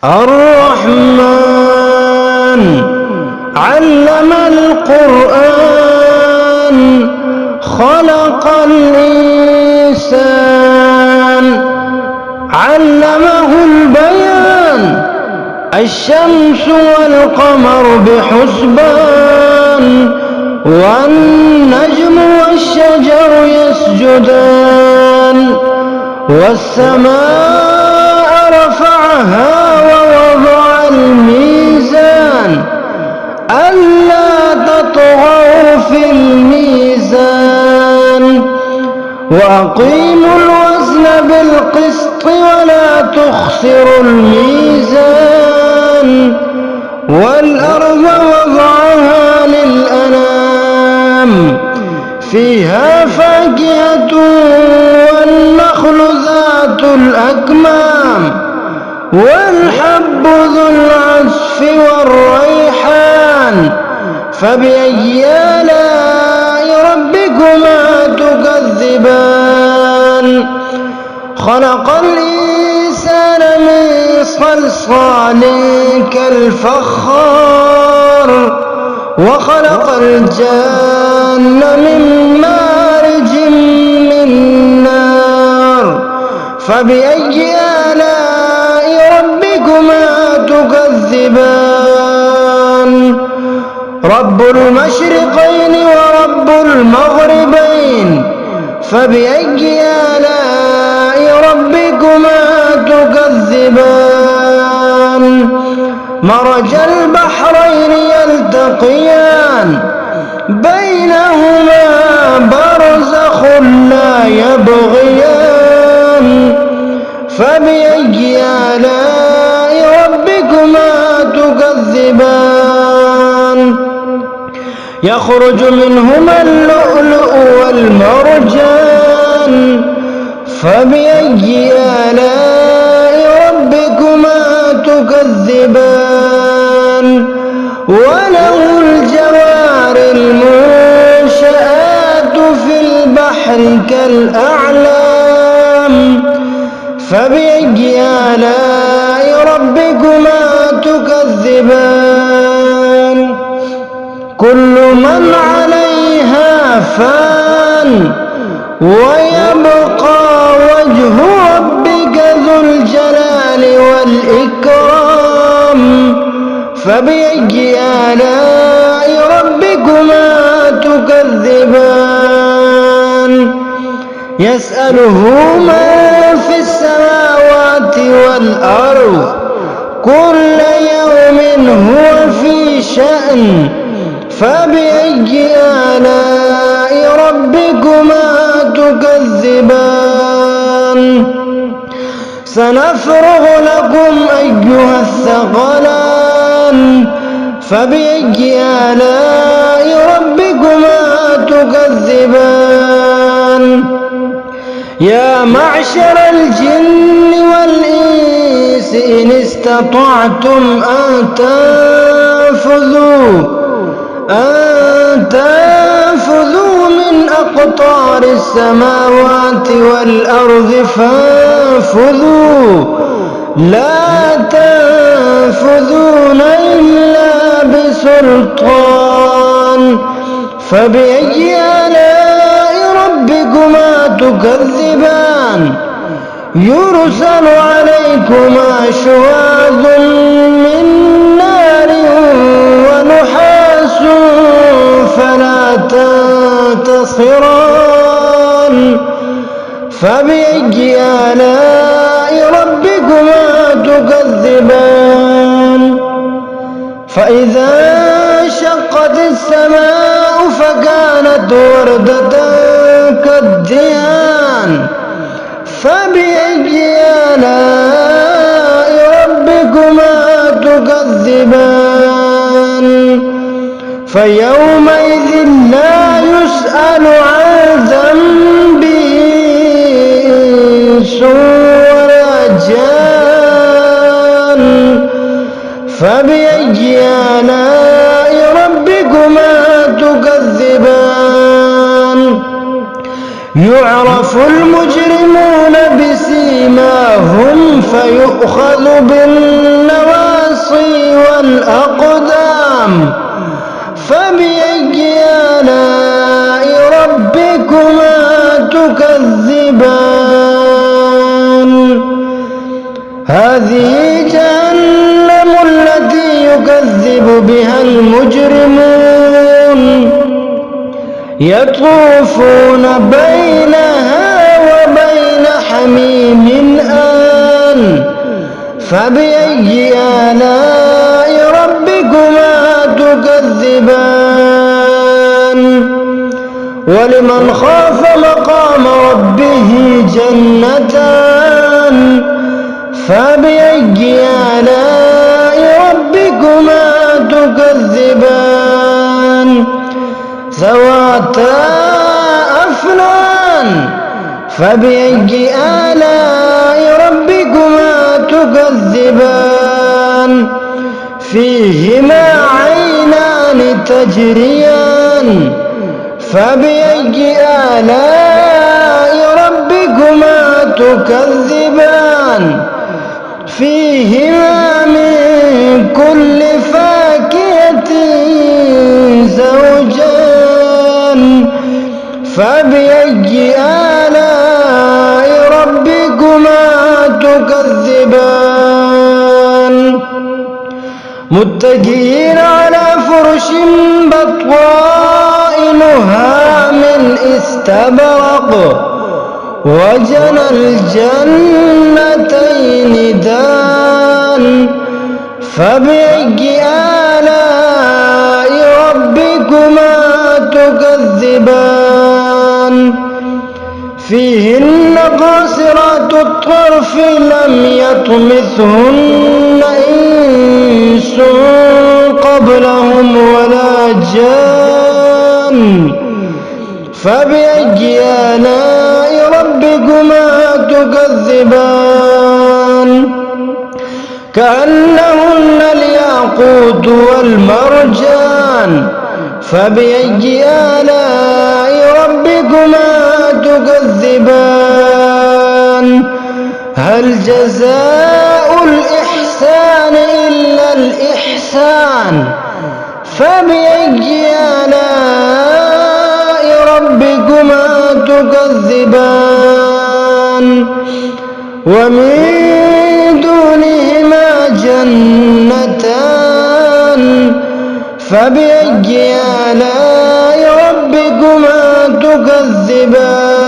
الرحمن علم القرآن خلق الإنسان علمه البيان الشمس والقمر بحسبان والنجم والشجر يسجدان والسماء رفعها ووضع الميزان ألا تطغوا في الميزان وأقيموا الوزن بالقسط ولا تخسروا الميزان والأرض وضعها للأنام فيها فاكهة والنخل ذات الأكمام والحب ذو العصف والريحان فبأي آلاء ربكما تكذبان خلق الإنسان من صلصال كالفخار وخلق الجن من مارج من نار فبأي آلاء ربكما تكذبان رب المشرقين ورب المغربين فبأي آلاء ربكما تكذبان مرج البحرين يلتقيان بينهما برزخ لا يبغيان فبأي آلاء ربكما تكذبان يخرج منهما اللؤلؤ والمرجان فبأي آلاء ربكما تكذبان وله الجوار المنشآت في البحر كالأعلام فبأي آلاء ربكما تكذبان كل من عليها فان ويبقى وجه ربك ذو الجلال والإكرام فبأي آلاء ربكما تكذبان يسأله من في السماوات والأرض كل يوم هو في شأن فبأي آلاء ربكما تكذبان سنفرغ لكم أيها الثقلان فبأي آلاء ربكما تكذبان يا معشر الجن والإنس إن استطعتم أن تنفذوا من أقطار السماوات والأرض فانفذوا لا تنفذون إلا بسلطان فبأي آلاء ربكما تكذبان يرسل عليكما شواظ من نار ونحاس فلا تنتصران فبأي آلاء ربكما تكذبان فإذا انشقت السماء فكانت وردة كالدهان فبأي آلاء ربكما تكذبان فيومئذ لا يسأل عن ذنبه إنس ولا جان فبأي آلاء ربكما تكذبان يعرف المجرمون بسيماهم فيؤخذ بالنار فبأي آلاء ربكما تكذبان هذه جهنم التي يكذب بها المجرمون يطوفون بينها وبين حميم آن فبأي آلاء ربكما تكذبان ولمن خاف مقام ربه جنتان فبأي آلاء ربكما تكذبان ذواتا أفنان فبأي آلاء ربكما تكذبان فيهما عينان تجريان فبأي آلاء ربكما تكذبان فيهما من كل فاكهة زوجان فبأي آلاء ربكما تكذبان متكئين على فرش بطائنها من استبرق وجنى الجنتين دان فبأي آلاء ربكما تكذبان فيهن قاصرات الطرف لم يطمثهن إنس قبلهم ولا جان فبأي آلاء ربكما تكذبان كأنهن الياقوت والمرجان فبأي آلاء ربكما تكذبان هل جزاء الإحسان إلا الإحسان فبأي آلاء ربكما تكذبان ومن دونهما جنتان فبأي آلاء ربكما تكذبان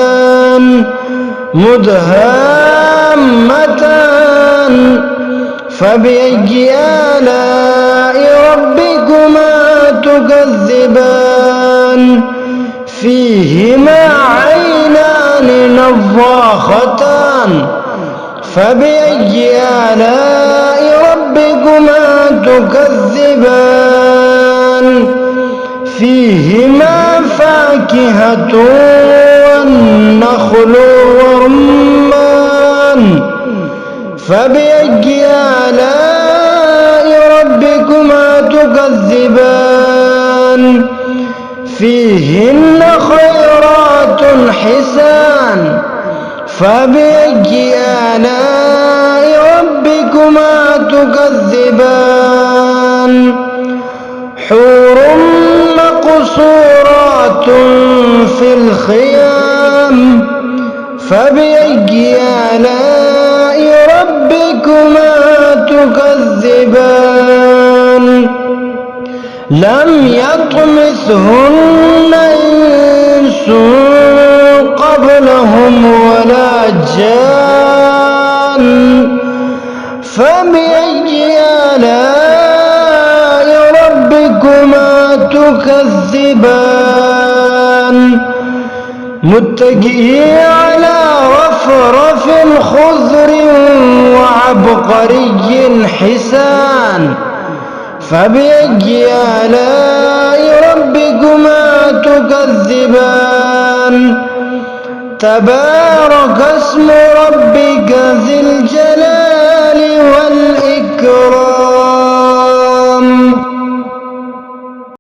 مدهامتان فبأي آلاء ربكما تكذبان فيهما عينان نضاختان فبأي آلاء ربكما تكذبان فيهما فاكهة والنخل والرمان فبأي آلاء ربكما تكذبان فيهن خيرات حسان فبأي آلاء ربكما تكذبان حور مقصورات في الخيام فبأي آلاء ربكما تكذبان لم يطمثهن إنس قبلهم ولا جان فبأي آلاء ربكما تكذبان متكئين على رفرف خضر وعبقري حسان فبأي آلاء ربكما تكذبان تبارك اسم ربك ذي الجلال والإكرام